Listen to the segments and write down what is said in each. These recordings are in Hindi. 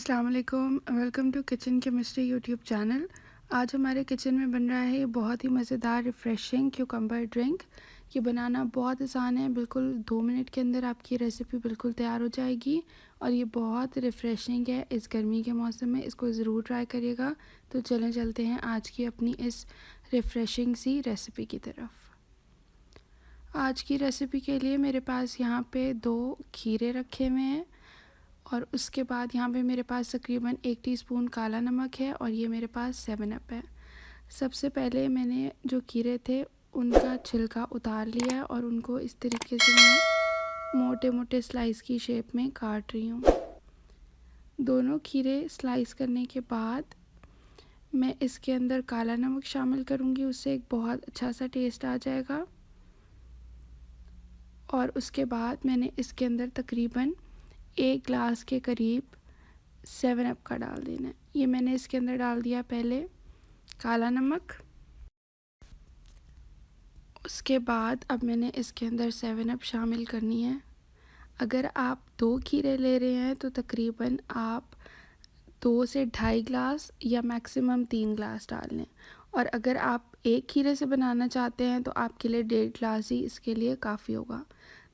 अस्सलाम वालेकुम, welcome to kitchen chemistry YouTube channel. आज हमारे किचन में बन रहा है ये बहुत ही मज़ेदार रिफ़्रेशिंग क्यूकम्बर ड्रिंक। ये बनाना बहुत आसान है, बिल्कुल 2 मिनट के अंदर आपकी रेसिपी बिल्कुल तैयार हो जाएगी और ये बहुत रिफ़्रेशिंग है। इस गर्मी के मौसम में इसको ज़रूर ट्राई करिएगा। तो चलें चलते हैं आज की अपनी इस रिफ़्रेशिंग सी रेसिपी की तरफ। आज की रेसिपी के लिए मेरे पास यहाँ पे 2 खीरे रखे हुए हैं और उसके बाद यहाँ पे मेरे पास तकरीबन 1 टीस्पून काला नमक है और ये मेरे पास 7 अप है। सबसे पहले मैंने जो खीरे थे उनका छिलका उतार लिया है और उनको इस तरीके से मैं मोटे मोटे स्लाइस की शेप में काट रही हूँ। दोनों खीरे स्लाइस करने के बाद मैं इसके अंदर काला नमक शामिल करूँगी, उससे एक बहुत अच्छा सा टेस्ट आ जाएगा। और उसके बाद मैंने इसके अंदर तकरीबन 1 ग्लास के करीब 7 अप का डाल देना है। ये मैंने इसके अंदर डाल दिया पहले काला नमक। उसके बाद अब मैंने इसके अंदर 7 अप शामिल करनी है। अगर आप 2 खीरे ले रहे हैं तो तकरीबन आप 2 से 2.5 ग्लास या मैक्सिमम 3 ग्लास डाल लें। और अगर आप 1 खीरे से बनाना चाहते हैं तो आपके लिए 1.5 ग्लास ही इसके लिए काफ़ी होगा।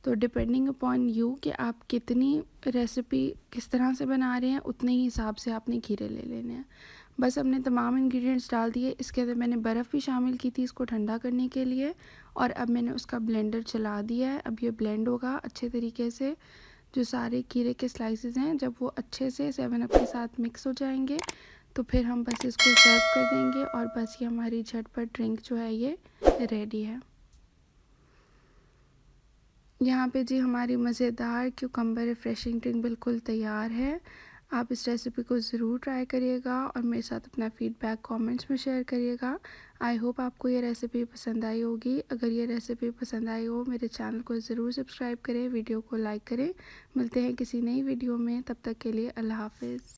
तो डिपेंडिंग अपॉन यू कि आप कितनी रेसिपी किस तरह से बना रहे हैं उतने ही हिसाब से आपने खीरे ले लेने हैं। बस हमने तमाम इंग्रेडिएंट्स डाल दिए। इसके अंदर मैंने बर्फ़ भी शामिल की थी इसको ठंडा करने के लिए और अब मैंने उसका ब्लेंडर चला दिया है। अब ये ब्लेंड होगा अच्छे तरीके से। जो सारे खीरे के स्लाइसेस हैं जब वो अच्छे से 7 अप के साथ मिक्स हो जाएंगे तो फिर हम बस इसको सर्व कर देंगे और बस ये हमारी झटपट ड्रिंक जो है ये रेडी है। यहाँ पे जी हमारी मज़ेदार क्यूकम्बर रिफ़्रेशिंग ड्रिंक बिल्कुल तैयार है। आप इस रेसिपी को ज़रूर ट्राई करिएगा और मेरे साथ अपना फ़ीडबैक कमेंट्स में शेयर करिएगा। आई होप आपको ये रेसिपी पसंद आई होगी। अगर ये रेसिपी पसंद आई हो मेरे चैनल को ज़रूर सब्सक्राइब करें, वीडियो को लाइक करें। मिलते हैं किसी नई वीडियो में, तब तक के लिए अल्लाह हाफ़िज़।